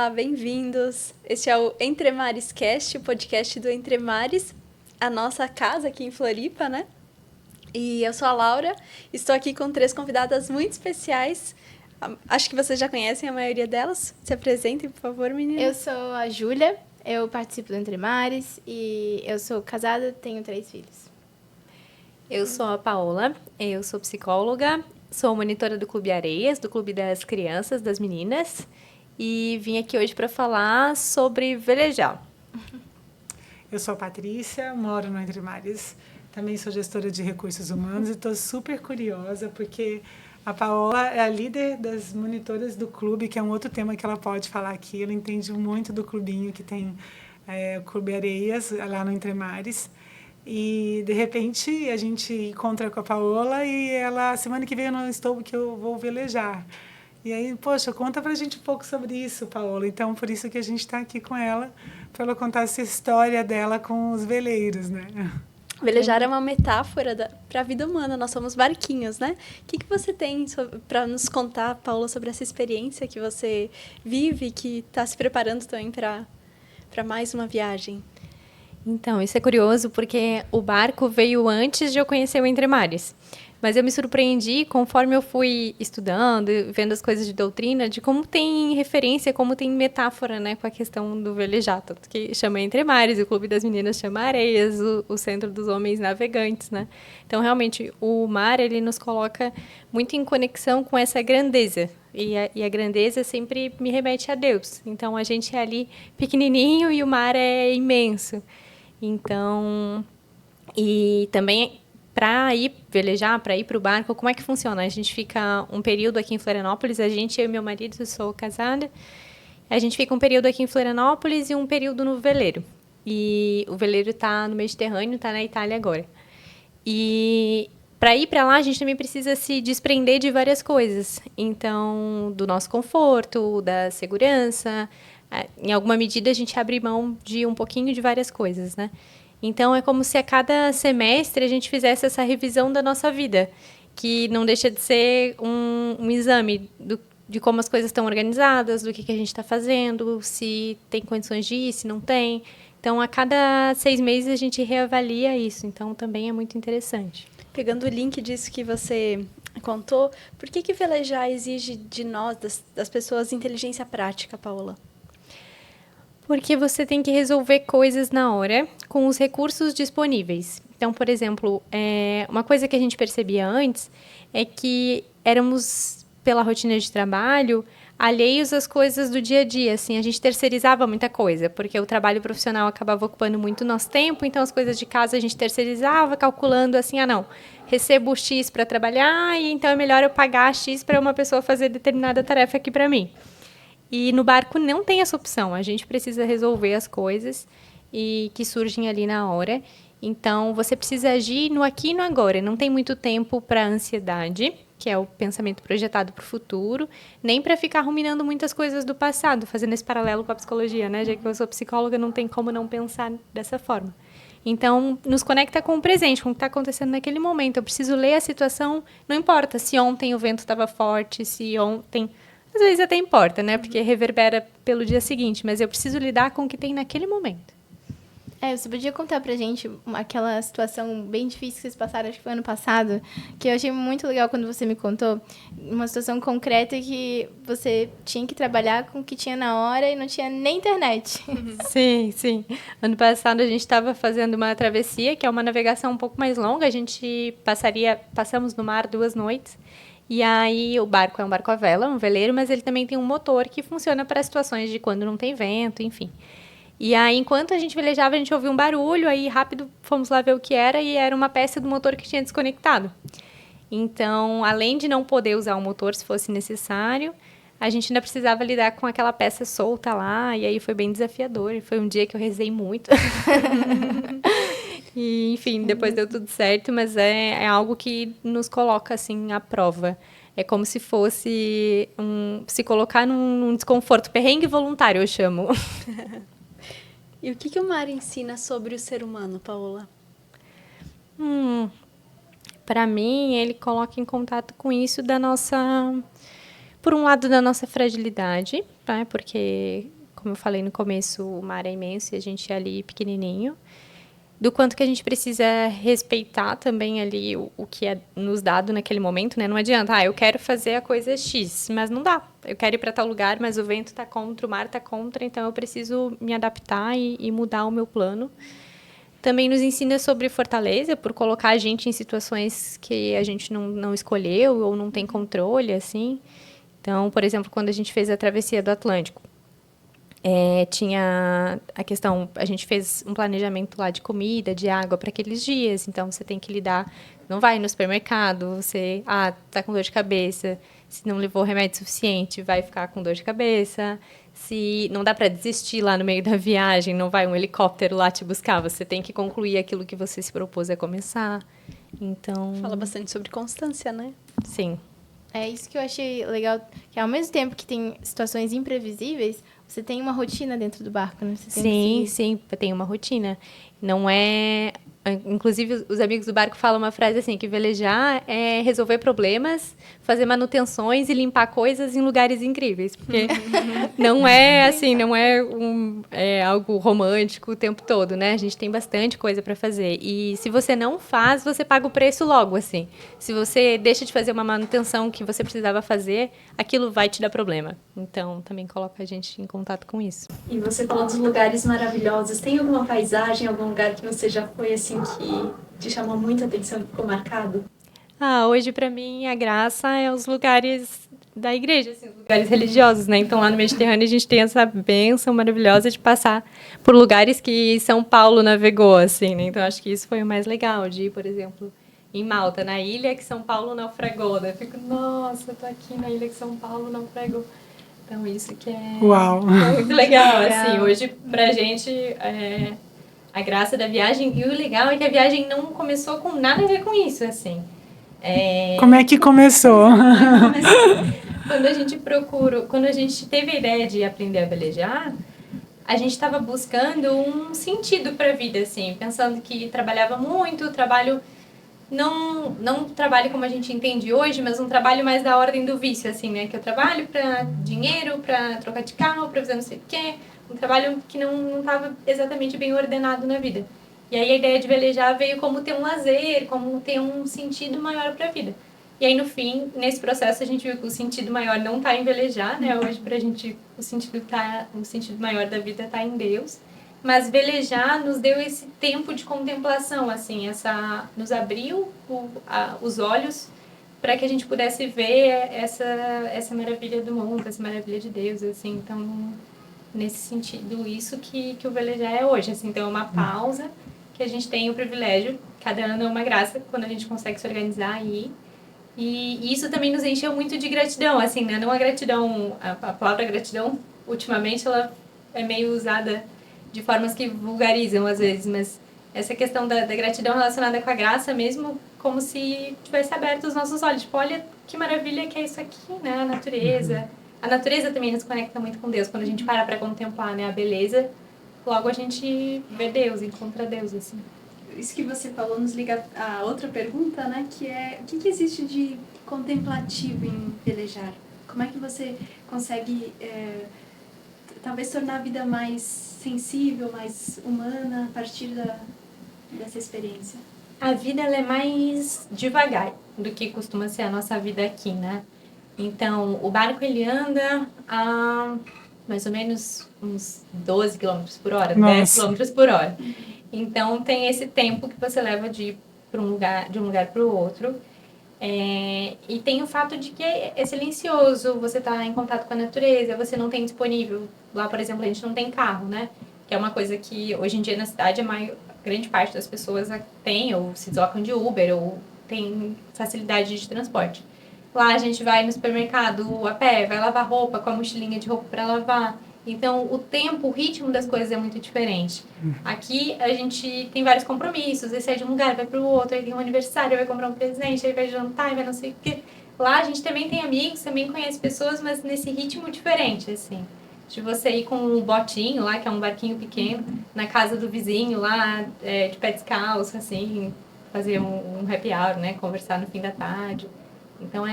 Olá, bem-vindos. Este é o Entre Mares Cast, o podcast do Entre Mares, a nossa casa aqui em Floripa, né? E eu sou a Laura, estou aqui com 3 convidadas muito especiais. Acho que vocês já conhecem a maioria delas. Se apresentem, por favor, meninas. Eu sou a Júlia, eu participo do Entre Mares e eu sou casada, tenho 3 filhos. Eu sou a Paola, eu sou psicóloga, sou monitora do Clube Areias, do Clube das Crianças, das Meninas, e vim aqui hoje para falar sobre velejar. Eu sou a Patrícia, moro no Entre Mares, também sou gestora de recursos humanos e estou super curiosa porque a Paola é a líder das monitoras do clube, que é um outro tema que ela pode falar aqui. Ela entende muito do clubinho que tem o Clube Areias, lá no Entre Mares. E, de repente, a gente encontra com a Paola e ela, semana que vem eu não estou porque eu vou velejar. E aí, poxa, conta pra gente um pouco sobre isso, Paola. Então, por isso que a gente está aqui com ela, para ela contar essa história dela com os veleiros, né? Velejar é uma metáfora para a vida humana, nós somos barquinhos, né? O que você tem para nos contar, Paola, sobre essa experiência que você vive, que está se preparando também para mais uma viagem? Então, isso é curioso porque o barco veio antes de eu conhecer o Entre Mares. Mas eu me surpreendi conforme eu fui estudando, vendo as coisas de doutrina, de como tem referência, como tem metáfora, né, com a questão do velejar. Tanto que chama Entre Mares, o Clube das Meninas chama Areias, o Centro dos Homens Navegantes, né? Então, realmente, o mar, ele nos coloca muito em conexão com essa grandeza. E a grandeza sempre me remete a Deus. Então, a gente é ali pequenininho e o mar é imenso. Então, e também para ir velejar, para ir para o barco, como é que funciona? A gente fica um período aqui em Florianópolis, eu e meu marido, eu sou casada, a gente fica um período aqui em Florianópolis e um período no veleiro. E o veleiro está no Mediterrâneo, está na Itália agora. E para ir para lá, a gente também precisa se desprender de várias coisas. Então, do nosso conforto, da segurança. Em alguma medida, a gente abre mão de um pouquinho de várias coisas, né? Então, é como se a cada semestre a gente fizesse essa revisão da nossa vida, que não deixa de ser um exame de como as coisas estão organizadas, do que a gente está fazendo, se tem condições de ir, se não tem. Então, a cada 6 meses a gente reavalia isso. Então, também é muito interessante. Pegando o link disso que você contou, por que velejar exige de nós, das pessoas, inteligência prática, Paola? Porque você tem que resolver coisas na hora com os recursos disponíveis. Então, por exemplo, uma coisa que a gente percebia antes é que éramos, pela rotina de trabalho, alheios às coisas do dia a dia. Assim, a gente terceirizava muita coisa, porque o trabalho profissional acabava ocupando muito nosso tempo, então as coisas de casa a gente terceirizava, calculando assim, recebo X para trabalhar, e então é melhor eu pagar X para uma pessoa fazer determinada tarefa aqui para mim. E no barco não tem essa opção, a gente precisa resolver as coisas e que surgem ali na hora. Então, você precisa agir no aqui e no agora. Não tem muito tempo para a ansiedade, que é o pensamento projetado para o futuro, nem para ficar ruminando muitas coisas do passado, fazendo esse paralelo com a psicologia, né? Já que eu sou psicóloga, não tem como não pensar dessa forma. Então, nos conecta com o presente, com o que está acontecendo naquele momento. Eu preciso ler a situação, não importa se ontem o vento estava forte, se ontem... Às vezes até importa, né? Porque reverbera pelo dia seguinte, mas eu preciso lidar com o que tem naquele momento. Você podia contar pra gente aquela situação bem difícil que vocês passaram, acho que foi ano passado, que eu achei muito legal quando você me contou, uma situação concreta que você tinha que trabalhar com o que tinha na hora e não tinha nem internet. Sim, sim. Ano passado a gente estava fazendo uma travessia, que é uma navegação um pouco mais longa, a gente passamos no mar 2 noites, e aí o barco é um barco à vela, um veleiro, mas ele também tem um motor que funciona para situações de quando não tem vento, enfim. E aí, enquanto a gente velejava, a gente ouviu um barulho, aí rápido fomos lá ver o que era, e era uma peça do motor que tinha desconectado. Então, além de não poder usar o motor se fosse necessário, a gente ainda precisava lidar com aquela peça solta lá, e aí foi bem desafiador. E foi um dia que eu rezei muito. E, enfim, depois deu tudo certo, mas é algo que nos coloca, assim, à prova. É como se fosse se colocar num desconforto, perrengue voluntário, eu chamo. E o que o mar ensina sobre o ser humano, Paola? Para mim, ele coloca em contato com isso por um lado, da nossa fragilidade, né? Porque como eu falei no começo, o mar é imenso e a gente é ali pequenininho. Do quanto que a gente precisa respeitar também ali o que é nos dado naquele momento, né? Não adianta, eu quero fazer a coisa X, mas não dá. Eu quero ir para tal lugar, mas o vento está contra, o mar está contra, então eu preciso me adaptar e mudar o meu plano. Também nos ensina sobre fortaleza, por colocar a gente em situações que a gente não escolheu ou não tem controle, assim. Então, por exemplo, quando a gente fez a travessia do Atlântico, tinha a questão, a gente fez um planejamento lá de comida, de água para aqueles dias, então você tem que lidar, não vai no supermercado, você, tá com dor de cabeça, se não levou remédio suficiente, vai ficar com dor de cabeça, se não dá para desistir lá no meio da viagem, não vai um helicóptero lá te buscar, você tem que concluir aquilo que você se propôs a começar, então... Fala bastante sobre constância, né? Sim. É isso que eu achei legal, que ao mesmo tempo que tem situações imprevisíveis, você tem uma rotina dentro do barco, né? Você tem Sim, tem uma rotina. Não é... Inclusive, os amigos do barco falam uma frase assim, que velejar é resolver problemas, fazer manutenções e limpar coisas em lugares incríveis. Porque não é assim, não é algo romântico o tempo todo, né? A gente tem bastante coisa para fazer. E se você não faz, você paga o preço logo, assim. Se você deixa de fazer uma manutenção que você precisava fazer, aquilo vai te dar problema. Então, também coloca a gente em contato com isso. E você falou dos lugares maravilhosos. Tem alguma paisagem, algum lugar que você já foi, assim, que te chamou muita atenção e ficou marcado? Hoje, para mim, a graça é os lugares da igreja, assim, os lugares religiosos, né? Então, lá no Mediterrâneo, a gente tem essa bênção maravilhosa de passar por lugares que São Paulo navegou, assim, né? Então, acho que isso foi o mais legal, de ir, por exemplo, em Malta, na ilha que São Paulo naufragou. Né? Eu fico, nossa, eu tô aqui na ilha que São Paulo naufragou. Então, isso que é muito legal, assim. Hoje, pra gente, a graça da viagem. E o legal é que a viagem não começou com nada a ver com isso, assim. Como é que começou? Quando a gente teve a ideia de aprender a velejar, a gente estava buscando um sentido para a vida, assim. Pensando que trabalhava muito, trabalho... Não trabalho como a gente entende hoje, mas um trabalho mais da ordem do vício, assim, né? Que eu trabalho para dinheiro, para trocar de carro, para fazer não sei o quê. Um trabalho que não estava exatamente bem ordenado na vida. E aí a ideia de velejar veio como ter um lazer, como ter um sentido maior para a vida. E aí, no fim, nesse processo, a gente viu que o sentido maior não está em velejar, né? Hoje, pra gente, o sentido maior da vida está em Deus. Mas velejar nos deu esse tempo de contemplação, assim, nos abriu os olhos para que a gente pudesse ver essa maravilha do mundo, essa maravilha de Deus, assim. Então, nesse sentido, isso que o velejar é hoje, assim. Então, é uma pausa que a gente tem o privilégio, cada ano é uma graça, quando a gente consegue se organizar e ir. E isso também nos encheu muito de gratidão, assim, né? Não a gratidão, a palavra gratidão, ultimamente, ela é meio usada de formas que vulgarizam às vezes, mas essa questão da gratidão relacionada com a graça mesmo, como se tivesse aberto os nossos olhos. Tipo, olha que maravilha que é isso aqui, né? A natureza. A natureza também nos conecta muito com Deus. Quando a gente para contemplar, né, a beleza, logo a gente vê Deus, encontra Deus, assim. Isso que você falou nos liga a outra pergunta, né? Que é, o que existe de contemplativo em velejar? Como é que você consegue, talvez, tornar a vida mais sensível, mais humana a partir dessa experiência? A vida, ela é mais devagar do que costuma ser a nossa vida aqui, né? Então, o barco, ele anda a mais ou menos uns 12 km por hora, 10 km por hora. Então, tem esse tempo que você leva de ir de um lugar para o outro. E tem o fato de que é silencioso, você está em contato com a natureza, você não tem disponível. Lá, por exemplo, a gente não tem carro, né? Que é uma coisa que hoje em dia na cidade grande parte das pessoas tem, ou se deslocam de Uber, ou tem facilidade de transporte. Lá a gente vai no supermercado a pé, vai lavar roupa com a mochilinha de roupa para lavar. Então, o tempo, o ritmo das coisas é muito diferente. Aqui, a gente tem vários compromissos. Aí sai de um lugar, vai para o outro, aí tem um aniversário, vai comprar um presente, aí vai jantar, vai não sei o quê. Lá, a gente também tem amigos, também conhece pessoas, mas nesse ritmo diferente, assim. De você ir com um botinho lá, que é um barquinho pequeno, na casa do vizinho lá, de pé descalço, assim, fazer um happy hour, né? Conversar no fim da tarde. Então,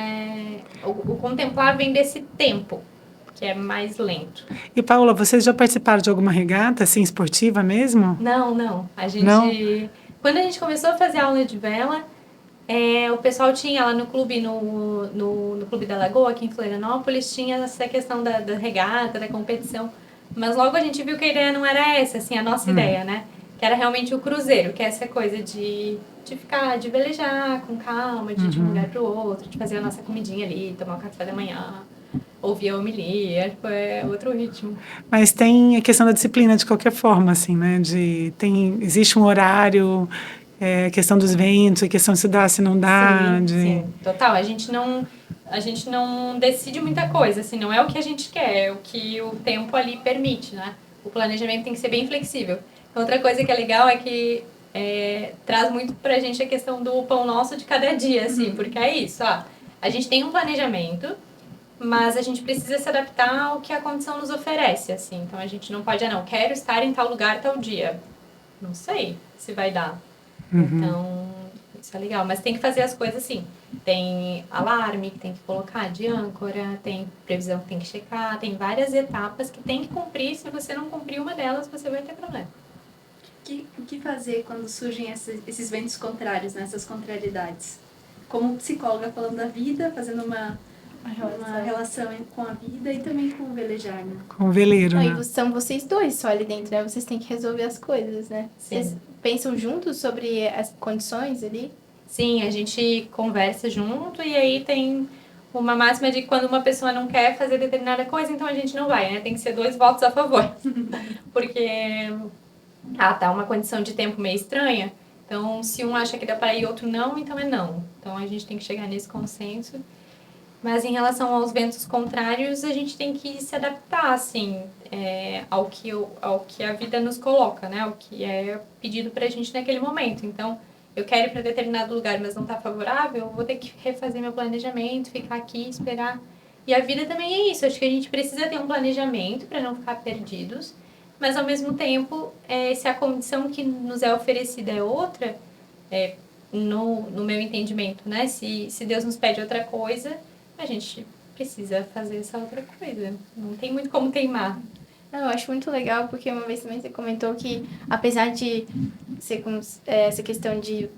o contemplar vem desse tempo. que é mais lento. E, Paula, vocês já participaram de alguma regata, assim, esportiva mesmo? Não. A gente... Não? Quando a gente começou a fazer aula de vela, o pessoal tinha lá no clube, no Clube da Lagoa, aqui em Florianópolis, tinha essa questão da regata, da competição. Mas logo a gente viu que a ideia não era essa, assim, a nossa ideia, né? Que era realmente o cruzeiro, que é essa coisa de ficar, de velejar com calma, de ir de um lugar pro outro, de fazer a nossa comidinha ali, tomar um café da manhã, ouvir a homilia, é outro ritmo. Mas tem a questão da disciplina de qualquer forma, assim, né? Existe um horário, a questão dos ventos, a questão se dá, se não dá. Sim, total. A gente não decide muita coisa, assim, não é o que a gente quer, é o que o tempo ali permite, né? O planejamento tem que ser bem flexível. Outra coisa que é legal é que traz muito pra gente a questão do pão nosso de cada dia, assim, porque é isso, ó. A gente tem um planejamento, mas a gente precisa se adaptar ao que a condição nos oferece, assim. Então a gente não pode, não, quero estar em tal lugar, tal dia. Não sei se vai dar. Então, isso é legal. Mas tem que fazer as coisas assim. Tem alarme que tem que colocar de âncora, tem previsão que tem que checar, tem várias etapas que tem que cumprir. Se você não cumprir uma delas, você vai ter problema. O que fazer quando surgem esses ventos contrários, né? Essas contrariedades? Como psicóloga falando da vida, fazendo uma relação com a vida e também com o velejar, né? Com o veleiro, né? E são vocês dois só ali dentro, né? Vocês têm que resolver as coisas, né? Sim. Vocês pensam juntos sobre as condições ali? Sim, a gente conversa junto e aí tem uma máxima de que quando uma pessoa não quer fazer determinada coisa, então a gente não vai, né? Tem que ser 2 votos a favor. Porque tá uma condição de tempo meio estranha. Então, se um acha que dá para ir e outro não, então é não. Então a gente tem que chegar nesse consenso. Mas em relação aos ventos contrários, a gente tem que se adaptar, assim, ao que a vida nos coloca, né? Ao que é pedido pra gente naquele momento. Então, eu quero ir para determinado lugar, mas não tá favorável, eu vou ter que refazer meu planejamento, ficar aqui, esperar. E a vida também é isso. Acho que a gente precisa ter um planejamento para não ficar perdidos, mas ao mesmo tempo, se a condição que nos é oferecida é outra, no meu entendimento, né? Se Deus nos pede outra coisa, a gente precisa fazer essa outra coisa. Não tem muito como teimar. Eu acho muito legal, porque uma vez também você comentou que, apesar de ser com essa questão de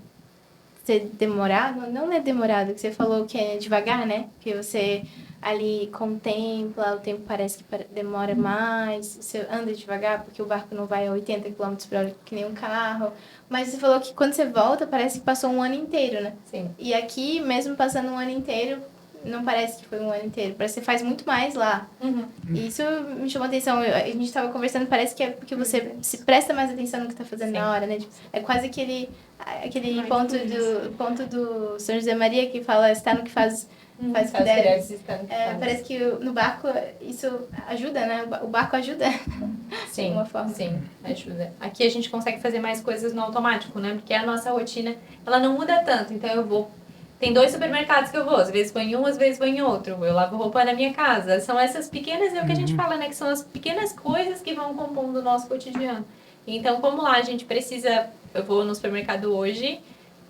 ser demorado, não é demorado, que você falou que é devagar, né? Que você ali contempla, o tempo parece que demora mais, você anda devagar, porque o barco não vai a 80 km por hora que nem um carro. Mas você falou que quando você volta, parece que passou um ano inteiro, né? Sim. E aqui, mesmo passando um ano inteiro, não parece que foi um ano inteiro. Parece que você faz muito mais lá. E isso me chamou a atenção. A gente estava conversando, parece que é porque você se presta mais atenção no que está fazendo na hora, né? Tipo, é quase aquele ponto do São José Maria que fala, está no que faz o que deve. Parece que no barco isso ajuda, né? O barco ajuda. Sim, de uma forma. sim, ajuda. Aqui a gente consegue fazer mais coisas no automático, né? Porque a nossa rotina, ela não muda tanto. Então eu vou... Tem 2 supermercados que eu vou, às vezes vou em um, às vezes vou em outro. Eu lavo roupa na minha casa. São essas pequenas, é o que a gente fala, né? Que são as pequenas coisas que vão compondo o nosso cotidiano. Então, como lá a gente precisa... Eu vou no supermercado hoje,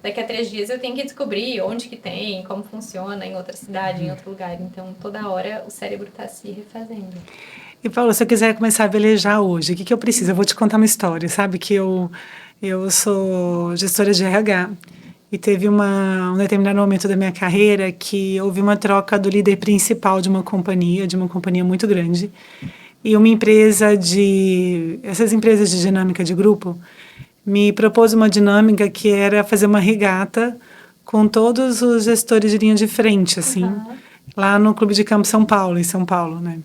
daqui a 3 dias eu tenho que descobrir onde que tem, como funciona em outra cidade, em outro lugar. Então, toda hora o cérebro está se refazendo. E, Paulo, se eu quiser começar a velejar hoje, o que eu preciso? Eu vou te contar uma história, sabe? Que eu sou gestora de RH. E teve um determinado momento da minha carreira que houve uma troca do líder principal de uma companhia muito grande. E uma essas empresas de dinâmica de grupo, me propôs uma dinâmica que era fazer uma regata com todos os gestores de linha de frente, assim, lá no Clube de Campo São Paulo, em São Paulo, né?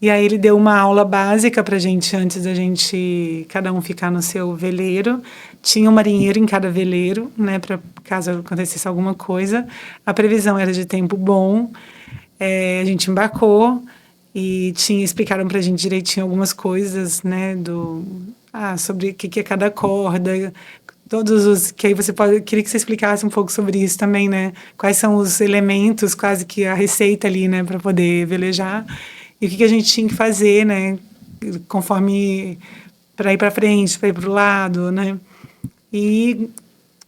E aí ele deu uma aula básica pra gente, antes da gente, cada um ficar no seu veleiro. Tinha um marinheiro em cada veleiro, né, para caso acontecesse alguma coisa. A previsão era de tempo bom. A gente embarcou e explicaram pra gente direitinho algumas coisas, né, sobre o que é cada corda, que aí queria que você explicasse um pouco sobre isso também, né? Quais são os elementos, quase que a receita ali, né, para poder velejar. E o que a gente tinha que fazer, né, conforme para ir para frente, para ir para o lado, né? E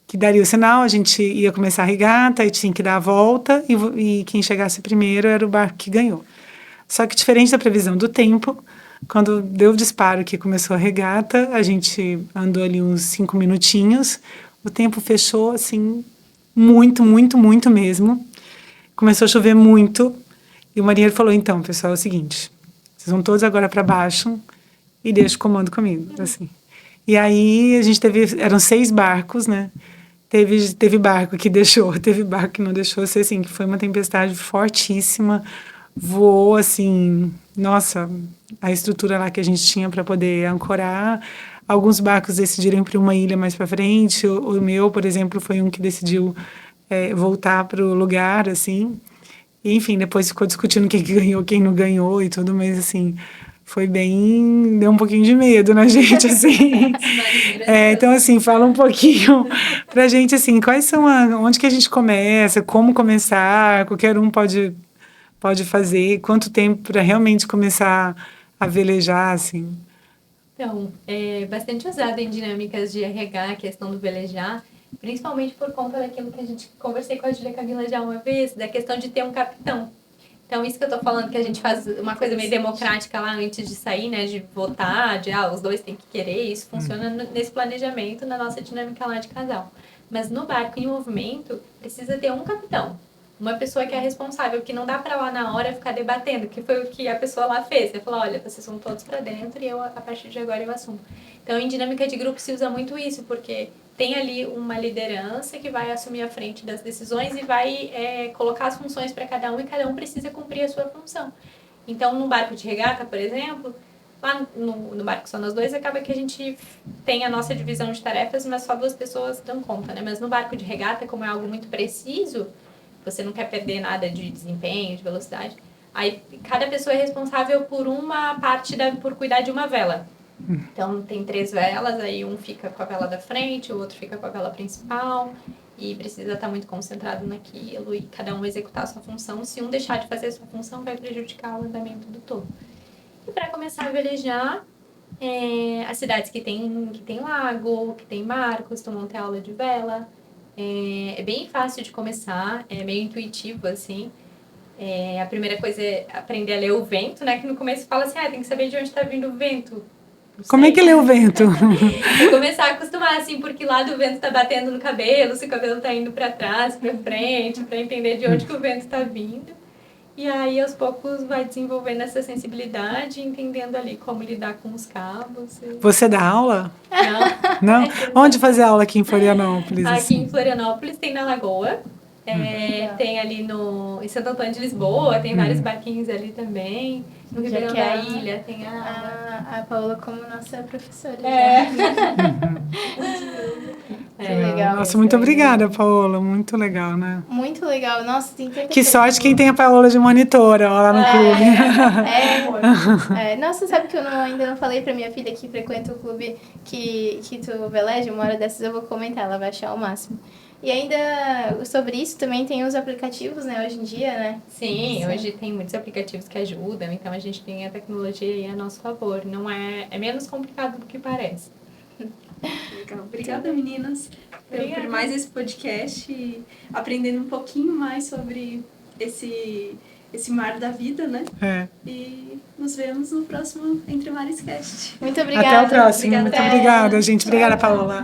que daria o sinal, a gente ia começar a regata e tinha que dar a volta e quem chegasse primeiro era o barco que ganhou. Só que diferente da previsão do tempo, quando deu o disparo que começou a regata, a gente andou ali uns 5 minutinhos, o tempo fechou assim, muito, muito, muito mesmo. Começou a chover muito, e o marinheiro falou, então, pessoal, é o seguinte, vocês vão todos agora para baixo e deixa o comando comigo, assim. E aí a gente eram 6 barcos, né? Teve barco que deixou, teve barco que não deixou, assim, que foi uma tempestade fortíssima, voou, assim, nossa, a estrutura lá que a gente tinha para poder ancorar. Alguns barcos decidiram ir para uma ilha mais para frente, o meu, por exemplo, foi um que decidiu voltar para o lugar, assim. E, enfim, depois ficou discutindo quem ganhou, quem não ganhou e tudo, mas, assim, foi bem... Deu um pouquinho de medo na gente, assim. Então, assim, fala um pouquinho pra gente, assim, onde que a gente começa, como começar, qualquer um pode fazer, quanto tempo para realmente começar a velejar, assim. Então, é bastante usado em dinâmicas de RH, a questão do velejar, principalmente por conta daquilo que a gente conversei com a Júlia Camila já uma vez, da questão de ter um capitão. Então, isso que eu tô falando, que a gente faz uma coisa meio democrática lá antes de sair, né, de votar, os dois têm que querer, isso funciona nesse planejamento, na nossa dinâmica lá de casal. Mas no barco em movimento, precisa ter um capitão. Uma pessoa que é responsável, que não dá para lá na hora ficar debatendo, que foi o que a pessoa lá fez. Ela falou, olha, vocês são todos para dentro e a partir de agora eu assumo. Então, em dinâmica de grupo se usa muito isso, porque tem ali uma liderança que vai assumir a frente das decisões e vai colocar as funções para cada um e cada um precisa cumprir a sua função. Então, no barco de regata, por exemplo, lá no barco só nós dois, acaba que a gente tem a nossa divisão de tarefas, mas só 2 pessoas dão conta, né? Mas no barco de regata, como é algo muito preciso, você não quer perder nada de desempenho, de velocidade. Aí, cada pessoa é responsável por uma parte, por cuidar de uma vela. Então, tem 3 velas, aí um fica com a vela da frente, o outro fica com a vela principal, e precisa estar muito concentrado naquilo, e cada um executar a sua função. Se um deixar de fazer a sua função, vai prejudicar o andamento do todo. E para começar a velejar, as cidades que tem lago, que tem barcos, tomam ter aula de vela. É bem fácil de começar, é meio intuitivo, assim. A primeira coisa é aprender a ler o vento, né? Que no começo fala assim, tem que saber de onde está vindo o vento. Como é que lê o vento? É começar a acostumar, assim, porque lá do vento tá batendo no cabelo, se o cabelo tá indo para trás, para frente, para entender de onde que o vento tá vindo. E aí, aos poucos, vai desenvolvendo essa sensibilidade, entendendo ali como lidar com os cabos. Você dá aula? Não. Não? Onde fazer aula aqui em Florianópolis? Aqui em Florianópolis tem na Lagoa, tem ali em Santo Antônio de Lisboa, tem vários barquinhos ali também. No Ribeirão da Ilha tem a Paola como nossa professora. Que legal. Nossa, muito obrigada, Paola. Muito legal, né? Muito legal. Nossa, tem tanta Que sorte quem tem a Paola de monitora lá no clube. Nossa, sabe que eu ainda não falei pra minha filha que frequenta o clube que tu veleja? Uma hora dessas eu vou comentar, ela vai achar o máximo. E ainda sobre isso também tem os aplicativos, né, hoje em dia, né? Sim, hoje tem muitos aplicativos que ajudam, então a gente tem a tecnologia aí a nosso favor. Não é menos complicado do que parece. Legal. Obrigada, meninas, por mais esse podcast e aprendendo um pouquinho mais sobre esse mar da vida, né? E nos vemos no próximo Entre Mares Cast. Muito obrigada. Até o próximo. Obrigada. Muito obrigada, gente. Obrigada, Paola.